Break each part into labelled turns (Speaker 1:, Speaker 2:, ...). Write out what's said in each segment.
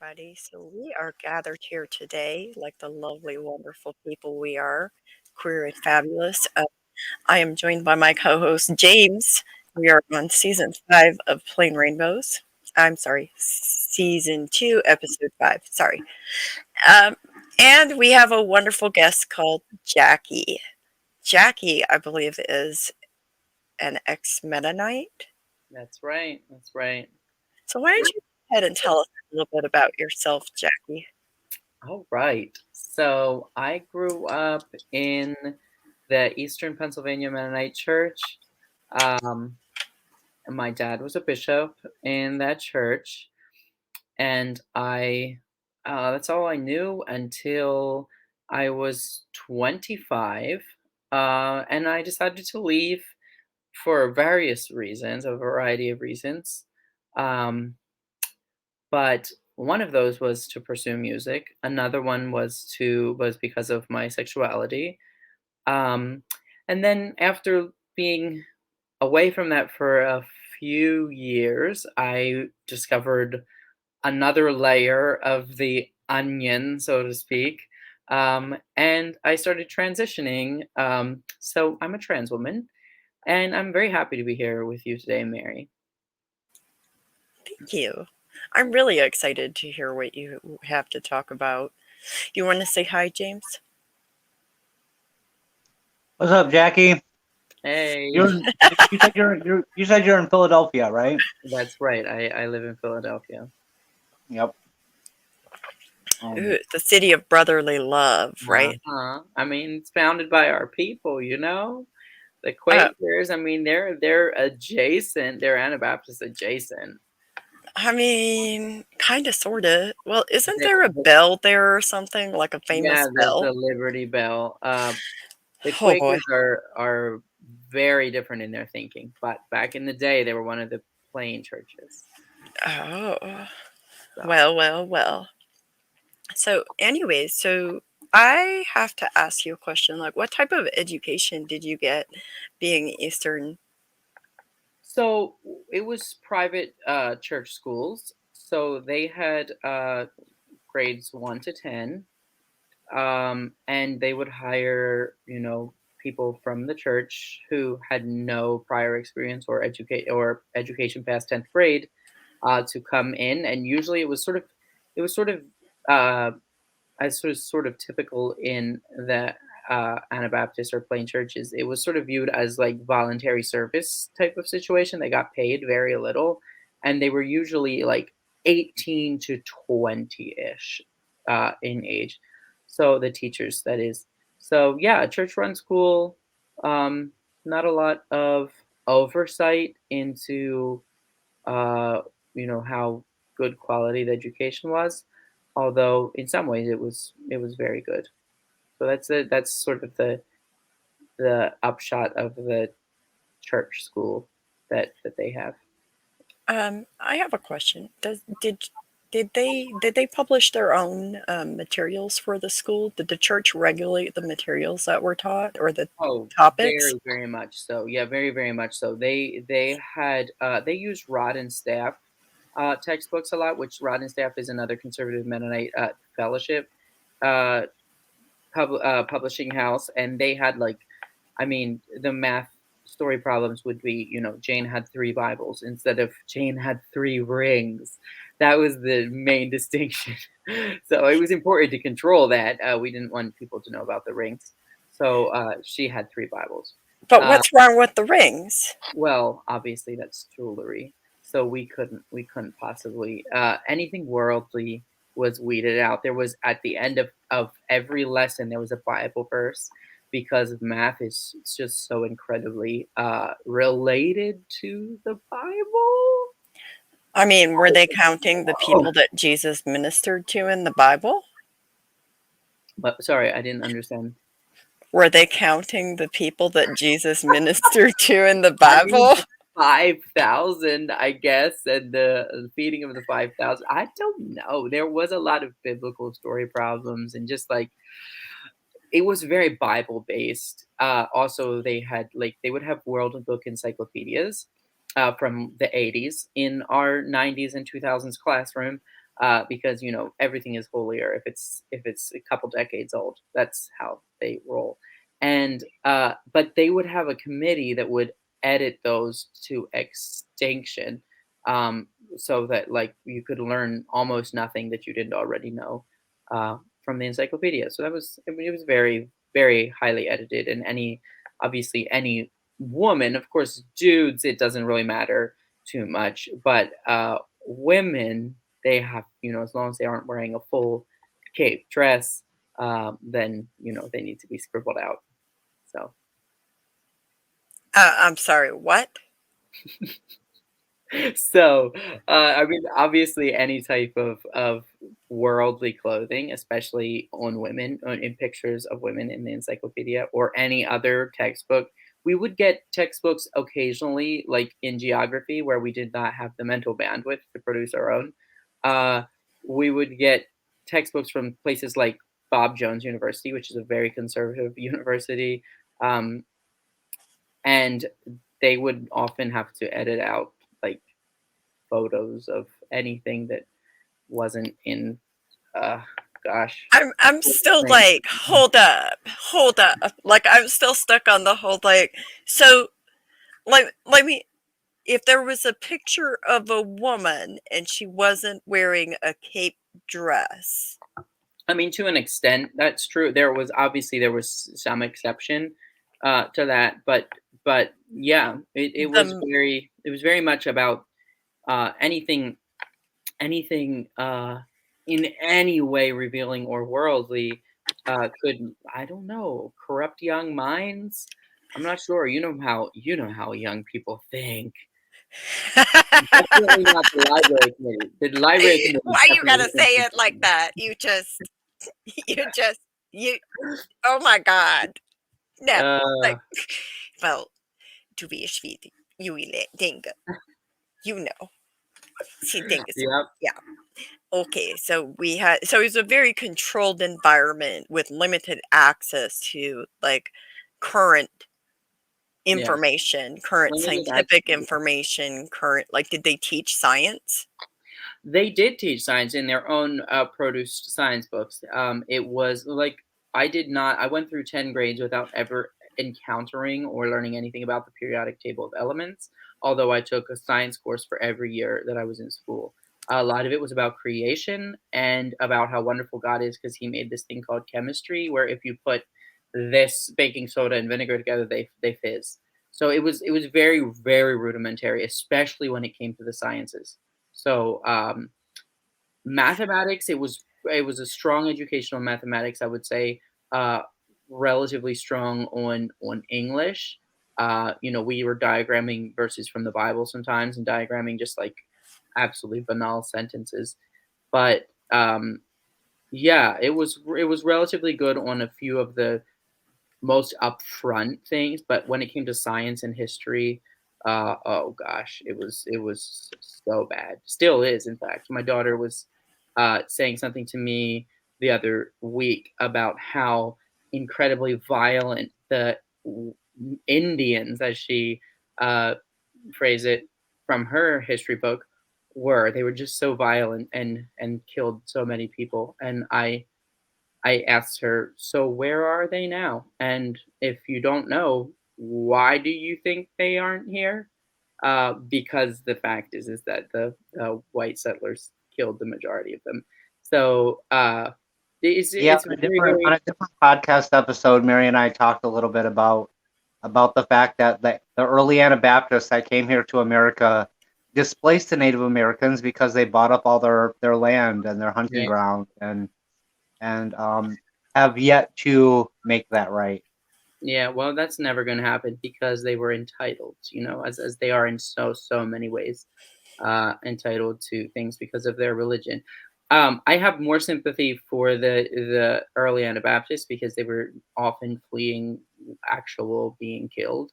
Speaker 1: everybody. So, we are gathered here today, like the lovely, wonderful people we are, queer and fabulous. I am joined by my co host, James. We are on season 5 of Plain Rainbows. I'm sorry, season 2, episode 5. Sorry. Um, and we have a wonderful guest called Jacqui. Jacqui, I believe, is an ex Mennonite.
Speaker 2: That's right. That's right.
Speaker 1: So, why don't you go ahead and tell us a little bit about yourself, Jacqui?
Speaker 2: All right. So I grew up in the Eastern Pennsylvania Mennonite Church. Um, my dad was a bishop in that church, and that's all I knew until I was 25. And I decided to leave for various reasons, a variety of reasons. Um, But one of those was to pursue music. Another one was because of my sexuality. Um, and then after being away from that for a few years, I discovered another layer of the onion, so to speak. And I started transitioning. So I'm a trans woman, and I'm very happy to be here with you today, Mary.
Speaker 1: Thank you. I'm really excited to hear what you have to talk about. You want to say hi, James?
Speaker 3: What's up, Jacqui?
Speaker 2: Hey,
Speaker 3: You're in, you said you're in Philadelphia, right?
Speaker 2: that's right. I live in Philadelphia.
Speaker 3: Yep.
Speaker 1: Ooh, the city of brotherly love, right?
Speaker 2: Uh-huh. I mean, it's founded by our people, the
Speaker 1: Uh,
Speaker 2: Quakers. I mean, they're adjacent. They're Anabaptist adjacent.
Speaker 1: I mean, kind of, sort of. Well, isn't
Speaker 2: They-
Speaker 1: there a
Speaker 2: they-
Speaker 1: bell there or something, like a
Speaker 2: yeah,
Speaker 1: famous
Speaker 2: the
Speaker 1: bell?
Speaker 2: Liberty Bell. The
Speaker 1: Oh boy.
Speaker 2: Quakers are very different in their thinking, but back in the day, they were one of the plain churches.
Speaker 1: Oh,
Speaker 2: So,
Speaker 1: well. So, anyways, so I have to ask you a question. Like, what type of education did you get being Eastern?
Speaker 2: so it was private church schools. So they had grades 1 to 10. And they would hire, people from the church who had no prior experience or education past 10th grade to come in, and usually it was sort of uh, as sort of typical in the Anabaptist or plain churches. It was sort of viewed as like voluntary service type of situation. They got paid very little, and they were usually like 18 to 20 ish in age. So the teachers, that is. So yeah, church run school. Um, Not a lot of oversight into uh, how good quality the education was, although in some ways it was very good. So that's sort of the upshot of the church school that they have.
Speaker 1: I have a question. Did they publish their own materials for the school? Did the church regulate the materials that were taught or the
Speaker 2: Oh,
Speaker 1: topics?
Speaker 2: very, very much so. Yeah, very, very much so. They used Rod and Staff textbooks a lot, which Rod and Staff is another conservative Mennonite fellowship uh, publishing house, and they had like, I mean, the math story problems would be, Jane had 3 Bibles instead of Jane had 3 rings. That was the main distinction. So it was important to control that. We didn't want people to know about the rings. So she had 3 Bibles.
Speaker 1: But
Speaker 2: Uh,
Speaker 1: what's wrong with the rings?
Speaker 2: well, obviously that's jewelry, so we couldn't possibly anything worldly was weeded out. There was at the end of every lesson there was a Bible verse because math is just so incredibly related to the Bible.
Speaker 1: I mean, were they counting the
Speaker 2: Oh,
Speaker 1: people that Jesus ministered to in the Bible?
Speaker 2: but sorry, I didn't understand.
Speaker 1: Were they counting the people that Jesus ministered to in the
Speaker 2: I mean,
Speaker 1: Bible?
Speaker 2: the 5,000, I guess, and the feeding of the 5,000. I don't know. There was a lot of biblical story problems, and just like it was very Bible based. Also, they would have World Book encyclopedias from the 80s in our 90s and 2000s classroom. because everything is holier if it's a couple decades old. That's how they roll. And but they would have a committee that would edit those to extinction, um, so that like you could learn almost nothing that you didn't already know from the encyclopedia. So it was very very highly edited, and obviously any woman, of course, dudes it doesn't really matter too much, but women, they have, as long as they aren't wearing a full cape dress, then they need to be scribbled out. So
Speaker 1: I'm sorry, what?
Speaker 2: so I mean, obviously, any type of worldly clothing, especially on women, in pictures of women in the encyclopedia or any other textbook. We would get textbooks occasionally, like in geography, where we did not have the mental bandwidth to produce our own. Uh, we would get textbooks from places like Bob Jones University, which is a very conservative university, um, and they would often have to edit out like photos of anything that wasn't in uh gosh.
Speaker 1: I'm still like, hold up. Like I'm still stuck on the whole like. So let me. If there was a picture of a woman and she wasn't wearing a cape dress,
Speaker 2: I mean, to an extent that's true. There was some exception to that, but yeah,
Speaker 1: the
Speaker 2: it was very much about anything in any way revealing or worldly could, I don't know, corrupt young minds. I'm not sure. You know how young people think. Definitely not the library committee. The library committee
Speaker 1: why you
Speaker 2: definitely
Speaker 1: gotta say
Speaker 2: thinks
Speaker 1: it like that? You just, you. Oh my God! No,
Speaker 2: uh
Speaker 1: like, well, du vet vid Juile Dinge. You know, she thinks.
Speaker 2: yeah,
Speaker 1: Yeah. Okay, so it's a very controlled environment with limited access to like current
Speaker 2: yeah.
Speaker 1: information, current
Speaker 2: Limited access.
Speaker 1: scientific information, current like did they teach science?
Speaker 2: They did teach science in their own produced science books. It was like I did not. I went through 10 grades without ever encountering or learning anything about the periodic table of elements. Although I took a science course for every year that I was in school. A lot of it was about creation and about how wonderful God is because He made this thing called chemistry, where if you put this baking soda and vinegar together, they fizz. So it was very very rudimentary, especially when it came to the sciences. So mathematics, it was a strong educational mathematics. I would say uh, relatively strong on English. We were diagramming verses from the Bible sometimes and diagramming just like absolutely banal sentences. But yeah, it was relatively good on a few of the most upfront things, but when it came to science and history, oh gosh, it was so bad. Still is, in fact. My daughter was saying something to me the other week about how incredibly violent the Indians, as she uh, phrased it, from her history book, were. They were just so violent and killed so many people, and I asked her, "So where are they now? And if you don't know, why do you think they aren't here?" Because the fact is that the white settlers killed the majority of them. So
Speaker 3: Yeah,
Speaker 2: it's very
Speaker 3: on
Speaker 2: very
Speaker 3: a different podcast episode, Mary and I talked a little bit about the fact that the early Anabaptists that came here to America displaced the Native Americans because they bought up all their land and their hunting
Speaker 2: right.
Speaker 3: ground, and have yet to make that right.
Speaker 2: Yeah, well, that's never going to happen because they were entitled, as they are in so many ways, entitled to things because of their religion. I have more sympathy for the early Anabaptists because they were often fleeing actual being killed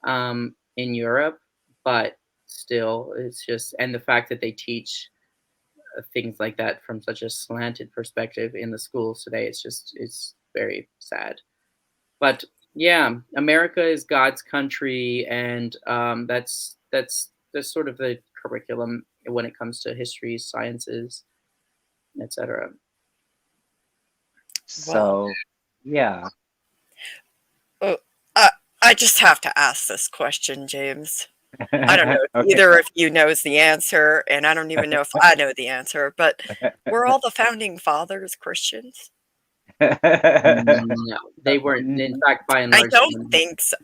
Speaker 2: in Europe, but still, it's just, and the fact that they teach things like that from such a slanted perspective in the schools today, it's very sad. But yeah, America is God's country, and that's sort of the curriculum when it comes to history, sciences. etc.
Speaker 3: So, yeah.
Speaker 1: Oh, I just have to ask this question, James. I don't know if
Speaker 3: Okay.
Speaker 1: either of you knows the answer, and I don't even know if I know the answer, but were all the founding fathers Christians?
Speaker 2: No, they weren't. In fact, by and
Speaker 1: I
Speaker 2: large,
Speaker 1: don't think so.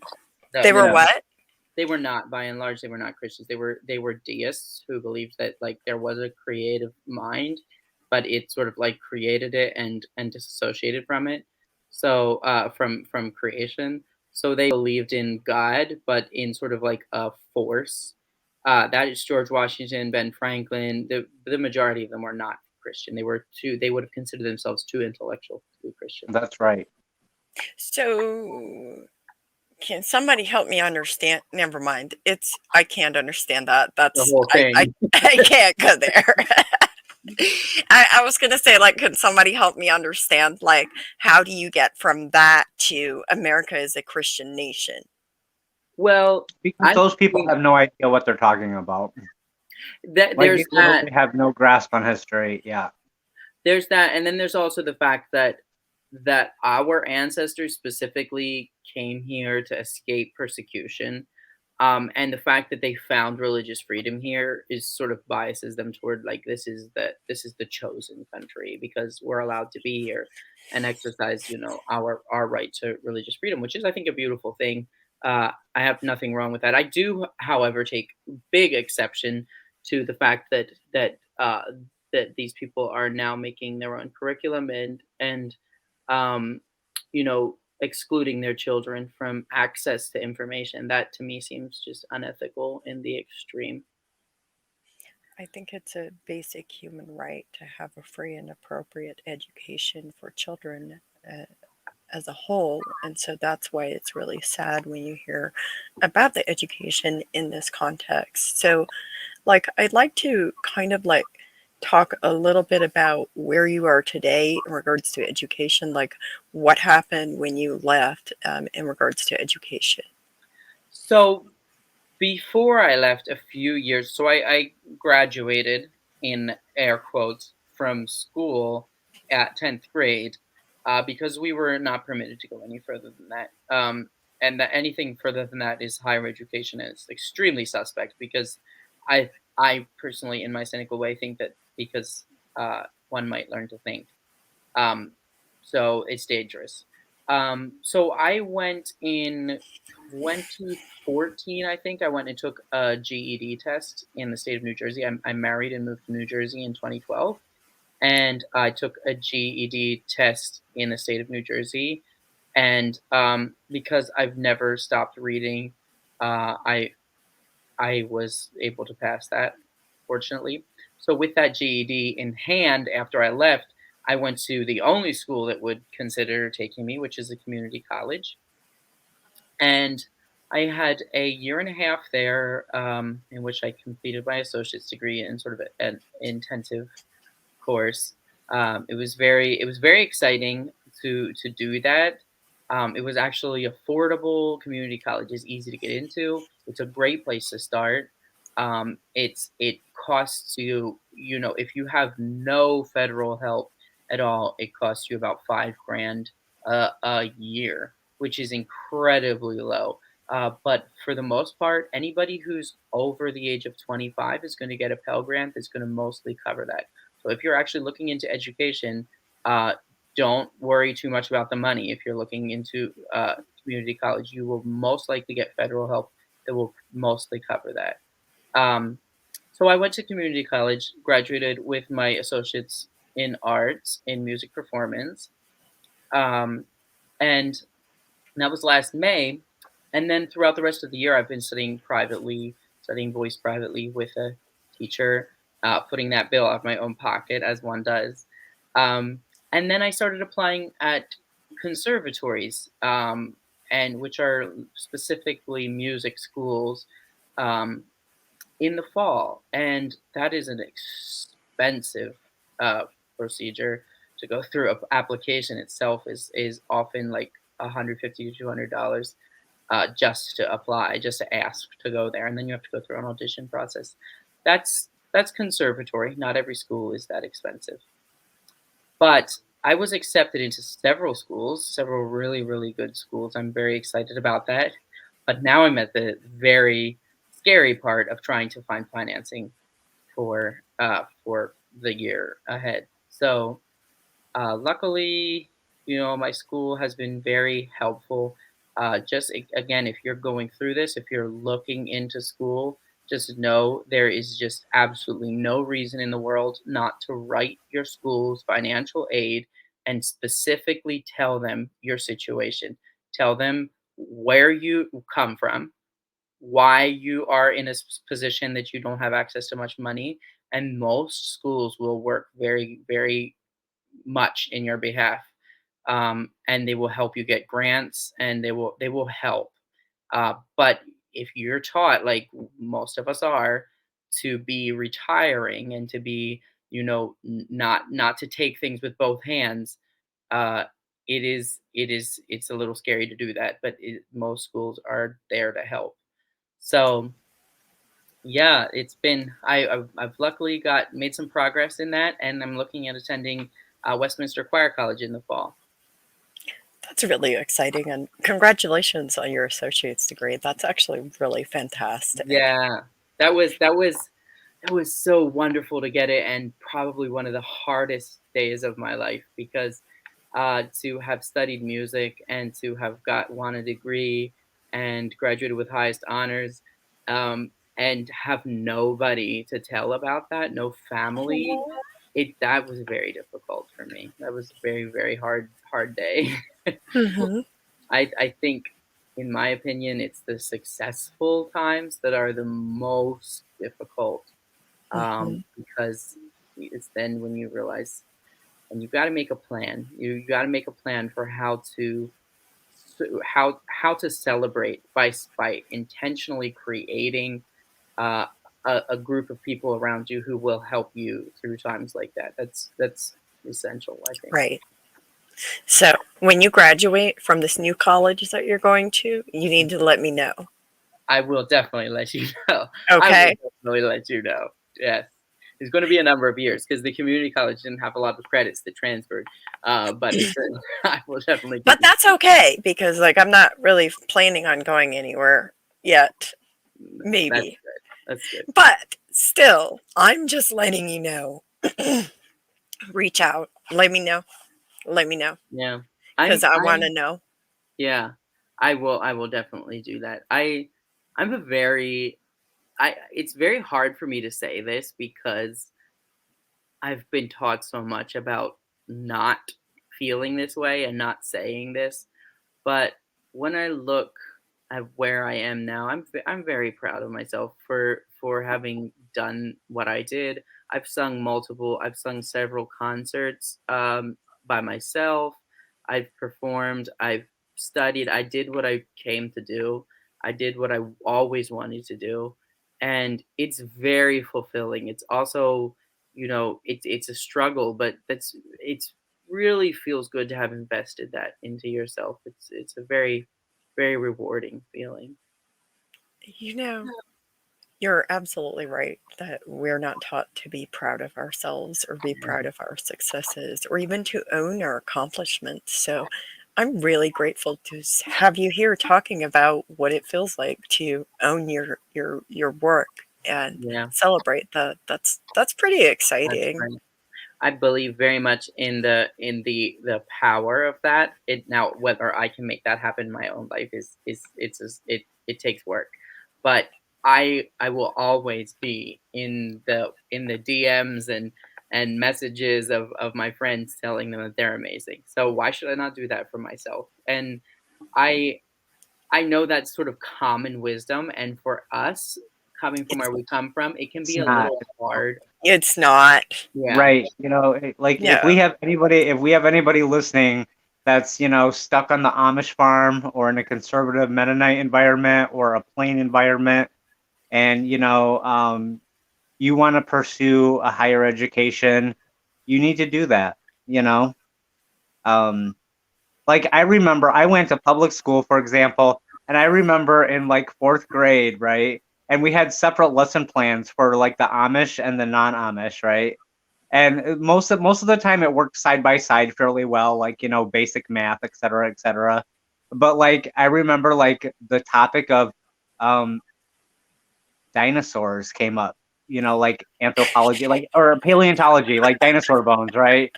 Speaker 2: no,
Speaker 1: They
Speaker 2: no,
Speaker 1: were
Speaker 2: no.
Speaker 1: what?
Speaker 2: They were not. By and large, they were not Christians. They were deists who believed that like there was a creative mind, but it sort of like created it and disassociated from it. So from creation. So they believed in God, but in sort of like a force. That is George Washington, Ben Franklin. The majority of them were not Christian. They were too. They would have considered themselves too intellectual to be Christian.
Speaker 3: That's right.
Speaker 1: So can somebody help me understand? Never mind. I can't understand that.
Speaker 2: The
Speaker 1: That's
Speaker 2: whole thing.
Speaker 1: I can't go there. I was gonna say, like, could somebody help me understand, like, how do you get from that to America is a Christian nation?
Speaker 2: Well,
Speaker 3: Because
Speaker 2: I
Speaker 3: those people
Speaker 2: think
Speaker 3: have no idea what they're talking about.
Speaker 2: that
Speaker 3: Like,
Speaker 2: there's
Speaker 3: they
Speaker 2: that.
Speaker 3: literally have no grasp on history. Yeah.
Speaker 2: There's that, and then there's also the fact that our ancestors specifically came here to escape persecution. And the fact that they found religious freedom here is sort of biases them toward like this is the chosen country because we're allowed to be here and exercise our right to religious freedom, which is I think a beautiful thing. I have nothing wrong with that. I do, however, take big exception to the fact that these people are now making their own curriculum and um, excluding their children from access to information. That to me seems just unethical in the extreme.
Speaker 1: I think it's a basic human right to have a free and appropriate education for children as a whole, and so that's why it's really sad when you hear about the education in this context. So, like, I'd like to kind of like talk a little bit about where you are today in regards to education, like what happened when you left in regards to education.
Speaker 2: So before I left a few years, so I graduated in air quotes from school at 10th grade because we were not permitted to go any further than that. And that anything further than that is higher education and it's extremely suspect because I I personally, in my cynical way, think that because one might learn to think. Um, so it's dangerous. So I went in 2014, I think. I went and took a GED test in the state of New Jersey. I'm married and moved to New Jersey in 2012. And I took a GED test in the state of New Jersey. And because I've never stopped reading, I was able to pass that, fortunately. So with that GED in hand, after I left, I went to the only school that would consider taking me, which is a community college. And I had a year and a half there in which I completed my associate's degree in sort of an intensive course. It was very exciting to do that. It was actually affordable. Community college is easy to get into. It's a great place to start. It costs you, if you have no federal help at all, it costs you about 5 grand a year, which is incredibly low. But for the most part, anybody who's over the age of 25 is going to get a Pell Grant that's going to mostly cover that. So if you're actually looking into education, uh, don't worry too much about the money. If you're looking into community college, you will most likely get federal help that will mostly cover that. Um, so I went to community college, graduated with my associates in arts in music performance, um, and that was last May. And then throughout the rest of the year, I've been studying privately, studying voice privately with a teacher, putting that bill out of my own pocket, as one does. Um, and then I started applying at conservatories, and which are specifically music schools, um, in the fall. And that is an expensive uh, procedure to go through. Application itself is often like $150 to $200 just to apply, just to ask to go there, and then you have to go through an audition process. That's conservatory. Not every school is that expensive. But I was accepted into several schools, several really, really good schools. I'm very excited about that. But now I'm at the very scary part of trying to find financing for the year ahead. So luckily, my school has been very helpful. Again, if you're going through this, if you're looking into school, just know there is just absolutely no reason in the world not to write your school's financial aid and specifically tell them your situation. Tell them where you come from, why you are in a position that you don't have access to much money, and most schools will work very, very much in your behalf, and they will help you get grants, and they will help. But if you're taught, like most of us are, to be retiring and to be, not to take things with both hands, uh, it's a little scary to do that. But most schools are there to help. So yeah, it's been I've luckily got made some progress in that, and I'm looking at attending Westminster Choir College in the fall.
Speaker 1: That's really exciting, and congratulations on your associate's degree. That's actually really fantastic.
Speaker 2: Yeah, that was so wonderful to get it, and probably one of the hardest days of my life, because to have studied music and to have won a degree and graduated with highest honors, and have nobody to tell about that, no family, that was very difficult for me. That was a very, very hard day.
Speaker 1: Hmm.
Speaker 2: I think, in my opinion, it's the successful times that are the most difficult,
Speaker 1: Hmm.
Speaker 2: because it's then when you realize, and you've got to make a plan. You got to make a plan for how to celebrate by intentionally creating uh, a group of people around you who will help you through times like that. That's essential, I think.
Speaker 1: Right. So when you graduate from this new college that you're going to, you need to let me know.
Speaker 2: I will definitely let you know. I
Speaker 1: Okay.
Speaker 2: will definitely let you know. Yes. It's going to be a number of years because the community college didn't have a lot of credits that transferred. But I will definitely keep
Speaker 1: But
Speaker 2: you.
Speaker 1: that's okay because I'm not really planning on going anywhere yet.
Speaker 2: That's
Speaker 1: Maybe.
Speaker 2: good. That's good.
Speaker 1: But still, I'm just letting you know. Reach out. Let me know. Let me know
Speaker 2: Yeah.
Speaker 1: because
Speaker 2: I'm
Speaker 1: I want
Speaker 2: I'm
Speaker 1: to know.
Speaker 2: yeah. I will definitely do that. I'm a very I it's very hard for me to say this because I've been taught so much about not feeling this way and not saying this. But when I look at where I am now, I'm very proud of myself for having done what I did. I've sung several concerts by myself. I've performed. I've studied. I did what I came to do. I did what I always wanted to do, and it's very fulfilling. It's also, it's a struggle, but it's really feels good to have invested that into yourself. It's a very, very rewarding feeling.
Speaker 1: You know, you're absolutely right that we're not taught to be proud of ourselves or be proud of our successes or even to own our accomplishments. So I'm really grateful to have you here talking about what it feels like to own your work and
Speaker 2: Yeah,
Speaker 1: celebrate that. That's pretty
Speaker 2: that's
Speaker 1: exciting.
Speaker 2: right. I believe very much in the power of that. It now, whether I can make that happen in my own life it takes work, but I will always be in the DMs and messages of my friends telling them that they're amazing. So why should I not do that for myself? And I I know that's sort of common wisdom, and for us, coming from
Speaker 1: It's
Speaker 2: where we come from, it can
Speaker 3: It's
Speaker 2: be a
Speaker 3: not.
Speaker 2: little hard.
Speaker 1: it's not.
Speaker 2: Yeah,
Speaker 3: Right. Like
Speaker 1: No.
Speaker 3: if we have anybody listening that's, stuck on the Amish farm or in a conservative Mennonite environment or a plain environment, and, you want to pursue a higher education, you need to do that, you know? Um, like I remember I went to public school, for example, and I remember in like fourth grade, right? And we had separate lesson plans for like the Amish and the non-Amish, right? And most of the time it worked side by side fairly well, like, basic math, et cetera, et cetera. But like I remember like the topic of um dinosaurs came up, like anthropology, like, or paleontology, like dinosaur bones, right?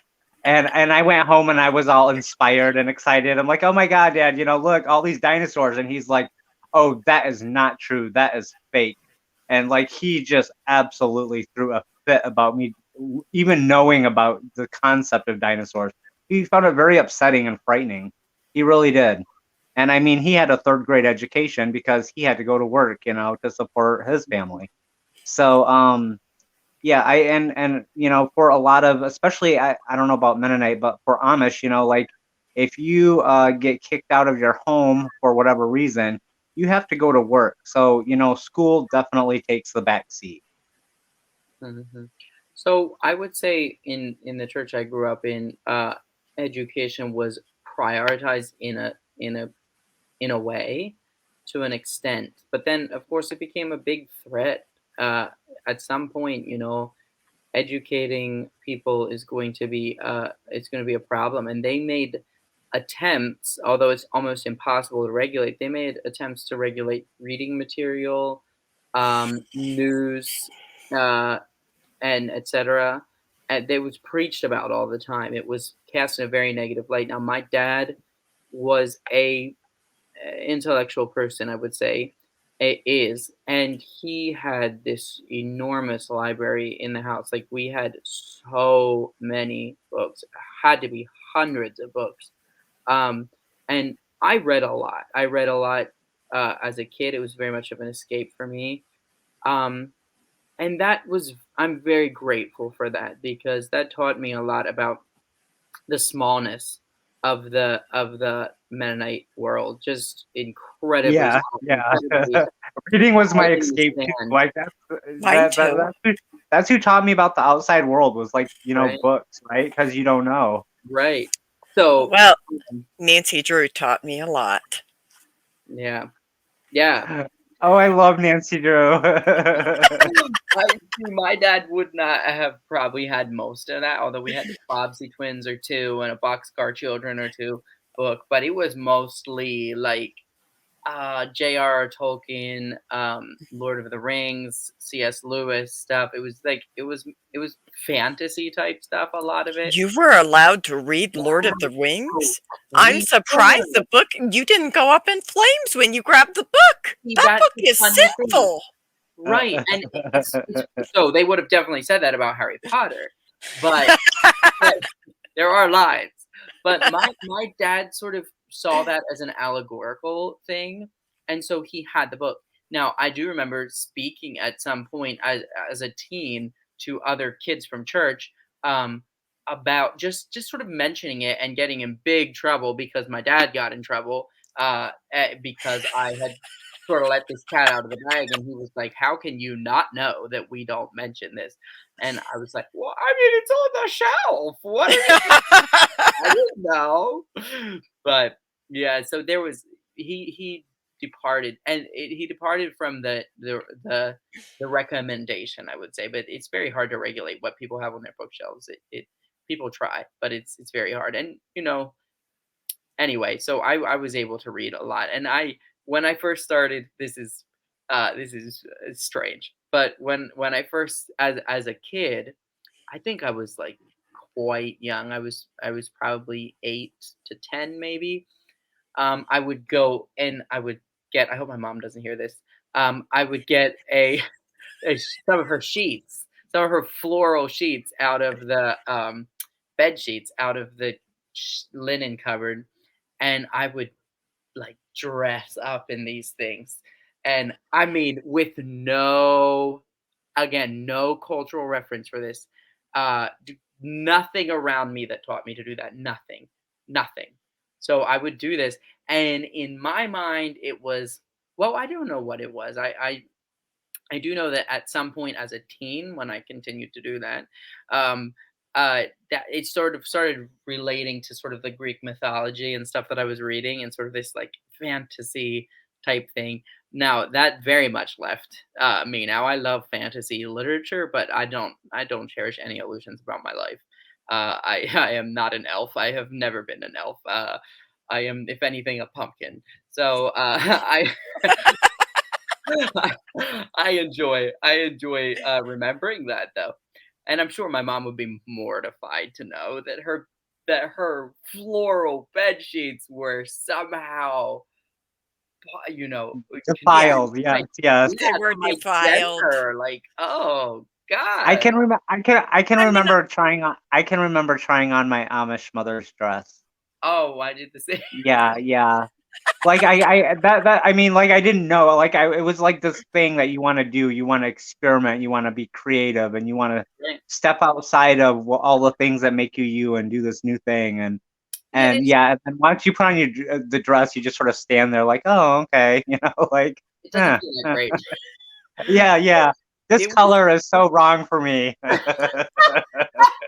Speaker 3: And I went home and I was all inspired and excited. I'm like, oh my God, Dad, look, all these dinosaurs. And he's like, oh, that is not true. That is fake. And like he just absolutely threw a fit about me even knowing about the concept of dinosaurs. He found it very upsetting and frightening. He really did. And I mean, he had a third grade education because he had to go to work, to support his family. So, yeah, and for a lot of, especially, I don't know about Mennonite, but for Amish, like if you get kicked out of your home for whatever reason, you have to go to work. So, school definitely takes the back seat.
Speaker 2: Hmm. So I would say in the church I grew up in, education was prioritized in a way, to an extent. But then, of course, it became a big threat. Uh, at some point, educating people is going to be it's going to be a problem, and they made attempts, although it's almost impossible to regulate. They made attempts to regulate reading material, news, uh, and etc. And it was preached about all the time. It was cast in a very negative light. Now, my dad was a intellectual person, I would say, it is, and he had this enormous library in the house. Like, we had so many books, had to be hundreds of books. um, and I read a lot. I read a lot as a kid. It was very much of an escape for me. um, and that was, I'm very grateful for that, because that taught me a lot about the smallness of the Mennonite world. Just incredibly
Speaker 3: Yeah,
Speaker 2: small,
Speaker 3: yeah.
Speaker 2: incredibly
Speaker 3: Reading was my
Speaker 2: tight in the
Speaker 3: escape too.
Speaker 2: sand,
Speaker 3: Like
Speaker 1: Mine
Speaker 3: that,
Speaker 1: too.
Speaker 3: that's who taught me about the outside world was like,
Speaker 2: right?
Speaker 3: books, right? Because you don't know.
Speaker 2: Right. So,
Speaker 1: Well, Nancy Drew taught me a lot.
Speaker 2: yeah, yeah.
Speaker 3: Oh, I love Nancy Drew.
Speaker 2: My dad would not have probably had most of that, although we had the Bobbsey twins or two and a Boxcar Children or two book, but it was mostly like J.R.R. Tolkien, Lord of the Rings, C.S. Lewis stuff. It was like it was fantasy type stuff. A lot of it.
Speaker 1: You were allowed to read Lord of the
Speaker 2: Wow.
Speaker 1: Rings? I'm
Speaker 2: We
Speaker 1: surprised
Speaker 2: were.
Speaker 1: the book you didn't go up in flames when you grabbed the book.
Speaker 2: See,
Speaker 1: That
Speaker 2: that's
Speaker 1: book
Speaker 2: the
Speaker 1: is
Speaker 2: funny thing.
Speaker 1: simple.
Speaker 2: Right, and it's so they would have definitely said that about Harry Potter, but but there are lines. But my dad sort of saw that as an allegorical thing, and so he had the book. Now, I do remember speaking at some point as a teen to other kids from church, about just sort of mentioning it and getting in big trouble because my dad got in trouble, because I had sort of let this cat out of the bag, and he was like, "How can you not know that we don't mention this?" And I was like, "Well, I mean, it's on the shelf. What do you think? I didn't know." But yeah, so there was, he departed, and he departed from the recommendation, I would say. But it's very hard to regulate what people have on their bookshelves. It People try, but it's very hard. And anyway, so I was able to read a lot, and I when I first started, this is strange, but when I first, as a kid, I think I was like quite young. I was probably 8 to 10 maybe. I would go and I would get. I hope my mom doesn't hear this. I would get some of her sheets, some of her floral sheets out of the bed sheets out of the linen cupboard, and I would like dress up in these things. And I mean, with no cultural reference for this, nothing around me that taught me to do that. Nothing, nothing. So I would do this, and in my mind, it was, well, I don't know what it was. I do know that at some point as a teen, when I continued to do that, um, that it sort of started relating to sort of the Greek mythology and stuff that I was reading, and sort of this like fantasy type thing. Now that very much left me. Now I love fantasy literature, but I don't cherish any illusions about my life. I am not an elf. I have never been an elf. I am, if anything, a pumpkin. So I enjoy remembering that though, and I'm sure my mom would be mortified to know that her floral bed sheets were somehow, contained
Speaker 3: Defiled,
Speaker 2: my,
Speaker 3: yes, yes.
Speaker 1: They
Speaker 2: yeah,
Speaker 1: were
Speaker 2: to my
Speaker 1: defiled.
Speaker 2: gender. Like, oh
Speaker 3: I
Speaker 2: god.
Speaker 3: can remember. I can
Speaker 1: I mean,
Speaker 3: remember trying on. I can remember trying on my Amish mother's dress.
Speaker 2: Oh, I did the same.
Speaker 3: Yeah, yeah. Like I mean, like I didn't know. Like it was like this thing that you want to do. You want to experiment. You want to be creative, and you want to
Speaker 2: Right.
Speaker 3: step outside of all the things that make you you, and do this new thing. And
Speaker 2: Yeah,
Speaker 3: and yeah, and once you put on the dress, you just sort of stand there like, oh, okay, like,
Speaker 2: it doesn't
Speaker 3: eh,
Speaker 2: feel that
Speaker 3: eh.
Speaker 2: great.
Speaker 3: Yeah, yeah. This
Speaker 2: It was
Speaker 3: color is so wrong for me.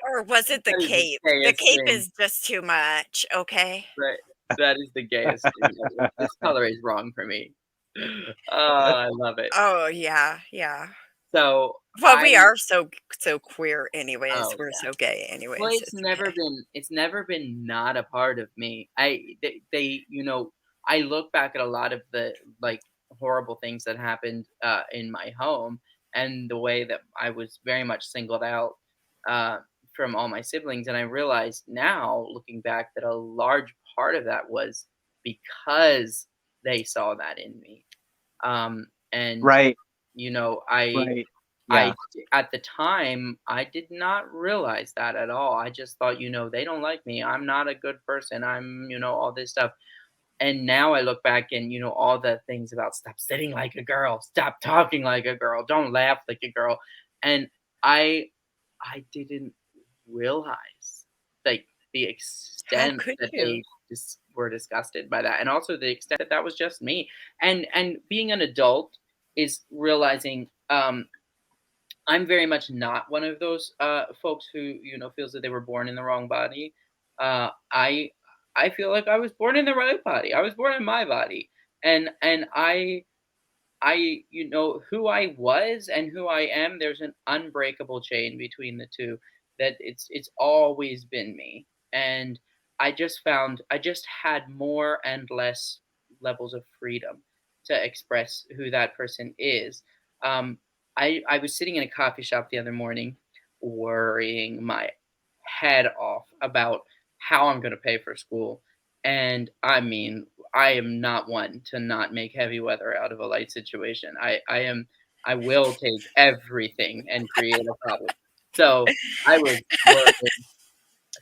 Speaker 1: or was it the
Speaker 2: that is the
Speaker 1: cape? The
Speaker 2: gayest
Speaker 1: cape
Speaker 2: thing.
Speaker 1: is just too much, okay?
Speaker 2: Right. That is the gayest thing ever. This color is wrong for me. Oh, I love it.
Speaker 1: Oh, yeah, yeah.
Speaker 2: So
Speaker 1: Well,
Speaker 2: I
Speaker 1: we are so queer anyways,
Speaker 2: oh
Speaker 1: we're
Speaker 2: yeah.
Speaker 1: so gay
Speaker 2: Well,
Speaker 1: anyways,
Speaker 2: it's
Speaker 1: it's
Speaker 2: never
Speaker 1: okay.
Speaker 2: been it's never been not a part of me. I look back at a lot of the, like, horrible things that happened in my home, and the way that I was very much singled out uh from all my siblings, and I realize now, looking back, that a large part of that was because they saw that in me. And
Speaker 3: Right,
Speaker 2: you know, I
Speaker 3: right.
Speaker 2: I
Speaker 3: Yeah.
Speaker 2: at the time, I did not realize that at all. I just thought, they don't like me. I'm not a good person. All this stuff. And now I look back and, all the things about stop sitting like a girl, stop talking like a girl, don't laugh like a girl. And I I didn't realize, like, the
Speaker 1: How
Speaker 2: extent
Speaker 1: could
Speaker 2: that
Speaker 1: you?
Speaker 2: they just were disgusted by that, and also the extent that that was just me. And being an adult is realizing, I'm very much not one of those folks who, feels that they were born in the wrong body. I feel like I was born in the right body. I was born in my body, and who I was and who I am. There's an unbreakable chain between the two. That it's always been me, and I just had more and less levels of freedom to express who that person is. Um, I was sitting in a coffee shop the other morning, worrying my head off about how I'm going to pay for school, and I mean, I am not one to not make heavy weather out of a light situation. I will take everything and create a problem. So I was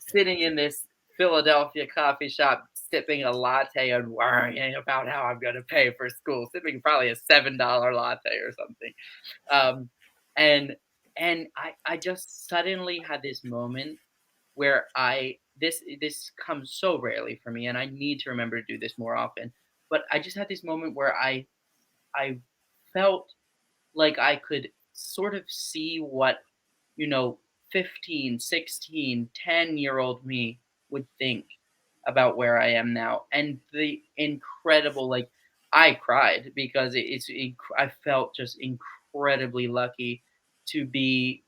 Speaker 2: sitting in this Philadelphia coffee shop, sipping a latte and worrying about how I'm going to pay for school, sipping probably a $7 latte or something. Um, and and I just suddenly had this moment where this comes so rarely for me, and I need to remember to do this more often. But I just had this moment where I felt like I could sort of see what, you know, 15, 16, 10-year-old me would think about where I am now. And the incredible, like, I cried because I felt just incredibly lucky to be,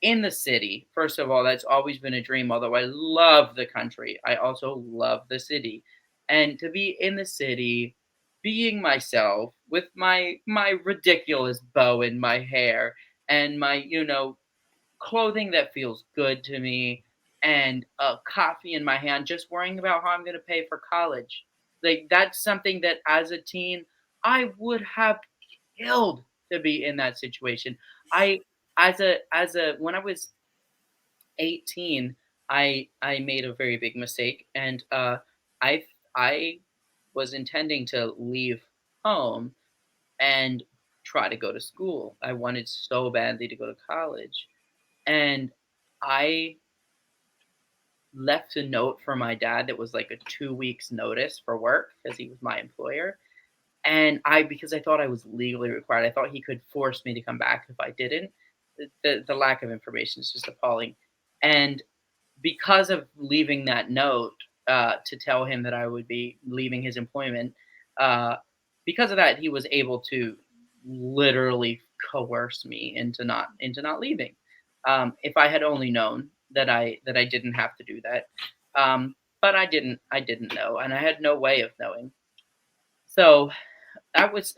Speaker 2: in the city. First of all, that's always been a dream, although I love the country. I also love the city. And to be in the city, being myself with my ridiculous bow in my hair and my, clothing that feels good to me and a coffee in my hand, just worrying about how I'm going to pay for college. Like, that's something that as a teen I would have killed to be in that situation. I as a when I was 18, I made a very big mistake, and I was intending to leave home and try to go to school. I wanted so badly to go to college, and I left a note for my dad that was like a 2 weeks notice for work because he was my employer. And because I thought I was legally required, I thought he could force me to come back if I didn't. The lack of information is just appalling. And because of leaving that note to tell him that I would be leaving his employment, uh, because of that, he was able to literally coerce me into not leaving. If I had only known that I didn't have to do that, but I didn't know, and I had no way of knowing. So that was,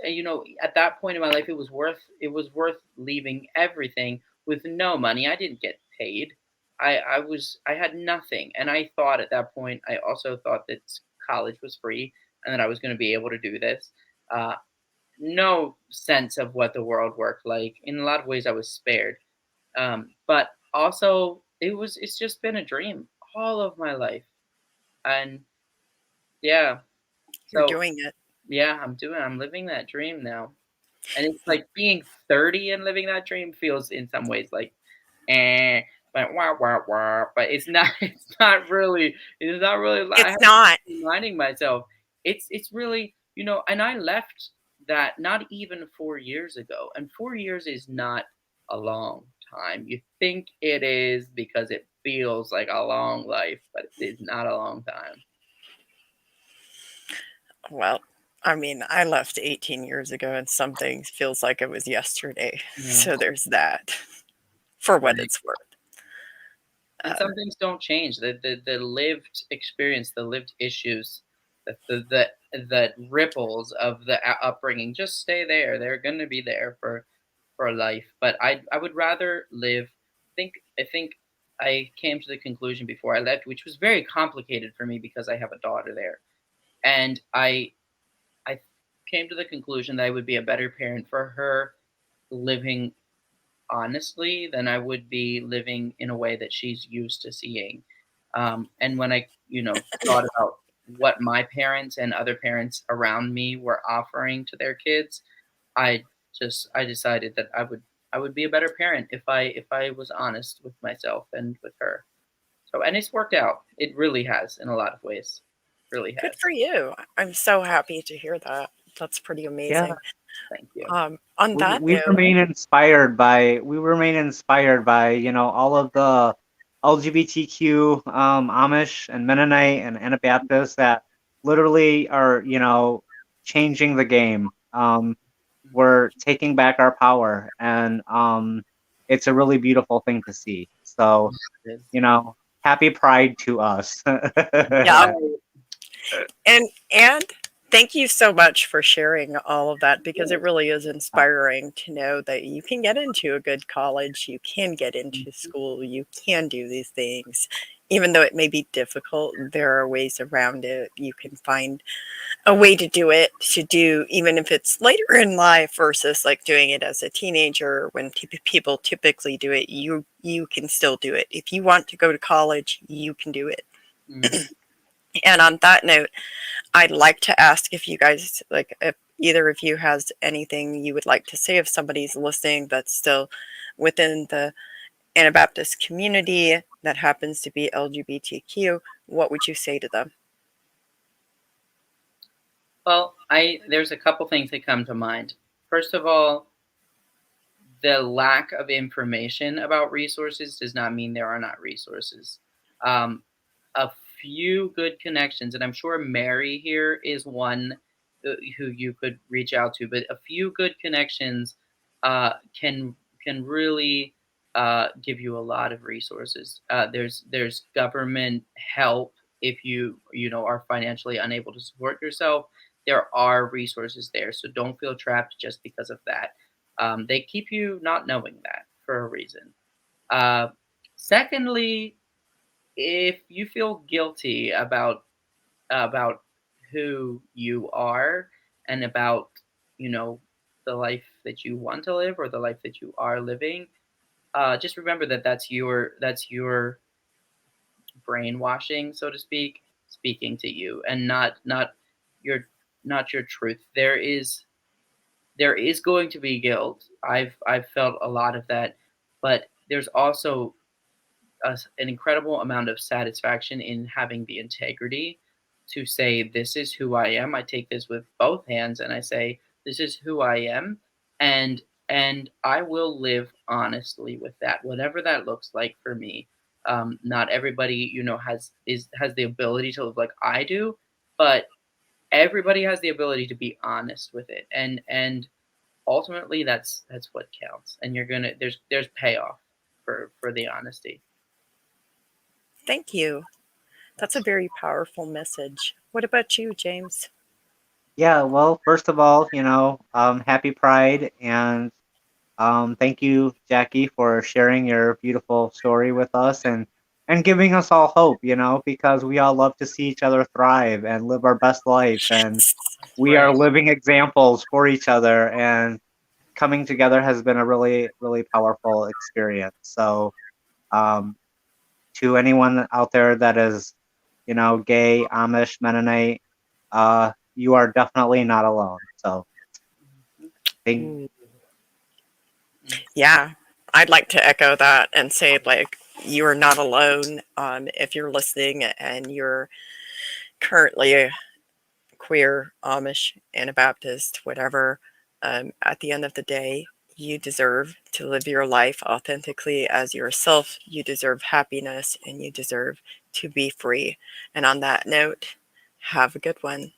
Speaker 2: at that point in my life, it was worth leaving everything with no money. I didn't get paid. I had nothing, and I thought at that point, I also thought that college was free and that I was going to be able to do this. Uh, no sense of what the world worked like. In a lot of ways, I was spared, but also it's just been a dream all of my life, and yeah.
Speaker 1: You're
Speaker 2: So
Speaker 1: doing it.
Speaker 2: yeah, I'm living that dream now. And it's like being 30 and living that dream feels in some ways like, eh, but wah wah wah. But it's not. It's not really. I
Speaker 1: It's
Speaker 2: have to
Speaker 1: not.
Speaker 2: keep reminding myself. It's really, And I left that not even 4 years ago, and 4 years is not a long time. You think it is because it feels like a long life, but it is not a long time.
Speaker 1: Well, I mean, I left 18 years ago, and some things feels like it was yesterday.
Speaker 2: Yeah.
Speaker 1: So there's that, for what
Speaker 2: Right.
Speaker 1: it's worth.
Speaker 2: And
Speaker 1: Um,
Speaker 2: some things don't change. The lived experience, the lived issues, the ripples of the upbringing just stay there. They're going to be there for life. But I would rather live. I think I came to the conclusion before I left, which was very complicated for me because I have a daughter there, and I came to the conclusion that I would be a better parent for her living honestly than I would be living in a way that she's used to seeing. And when I, thought about what my parents and other parents around me were offering to their kids, I I decided that I would be a better parent if I was honest with myself and with her. So and it's worked out. It really has in a lot of ways. Really
Speaker 1: Good
Speaker 2: has.
Speaker 1: for you. I'm so happy to hear that. That's pretty
Speaker 3: Yeah,
Speaker 1: amazing.
Speaker 2: Thank you.
Speaker 1: On that
Speaker 3: we
Speaker 1: note,
Speaker 3: remain inspired by all of the LGBTQ Amish and Mennonite and Anabaptists that literally are changing the game. We're taking back our power, and it's a really beautiful thing to see. So
Speaker 2: It is.
Speaker 3: happy Pride to us.
Speaker 1: yeah,
Speaker 2: Right.
Speaker 1: and thank you so much for sharing all of that because it really is inspiring to know that you can get into a good college, you can get into school, you can do these things. Even though it may be difficult, there are ways around it. You can find a way to do it, to do even if it's later in life versus like doing it as a teenager when people typically do it. You can still do it. If you want to go to college, you can do it.
Speaker 2: Mhm.
Speaker 1: And on that note, I'd like to ask if you guys, like, if either of you has anything you would like to say if somebody's listening that's still within the Anabaptist community that happens to be LGBTQ, what would you say to them?
Speaker 2: Well, I there's a couple things that come to mind. First of all, the lack of information about resources does not mean there are not resources. Um, a few good connections, and I'm sure Mary here is one who you could reach out to, but a few good connections can really give you a lot of resources. There's government help if you are financially unable to support yourself. There are resources there, so don't feel trapped just because of that. They keep you not knowing that for a reason. Uh, Secondly, if you feel guilty about who you are and about you know the life that you want to live or the life that you are living, just remember that that's your brainwashing, so to speak, speaking to you, and your not your truth. There is going to be guilt. I've felt a lot of that, but there's also an incredible amount of satisfaction in having the integrity to say this is who I am. I take this with both hands and I say this is who I am, and I will live honestly with that, whatever that looks like for me. Not everybody, has the ability to live like I do, but everybody has the ability to be honest with it, and ultimately that's what counts. And you're gonna there's payoff for the honesty.
Speaker 1: Thank you. That's a very powerful message. What about you, James?
Speaker 3: Yeah, well, first of all, happy Pride, and thank you, Jacqui, for sharing your beautiful story with us and giving us all hope, because we all love to see each other thrive and live our best life, and
Speaker 2: That's
Speaker 3: we are
Speaker 2: right.
Speaker 3: living examples for each other, and coming together has been a really, really powerful experience. So, um, to anyone out there that is, gay, Amish, Mennonite, you are definitely not alone. So, thank.
Speaker 1: Ooh. Yeah, I'd like to echo that and say, like, you are not alone. If you're listening and you're currently queer, Amish, Anabaptist, whatever, at the end of the day, you deserve to live your life authentically as yourself. You deserve happiness and you deserve to be free. And on that note, have a good one.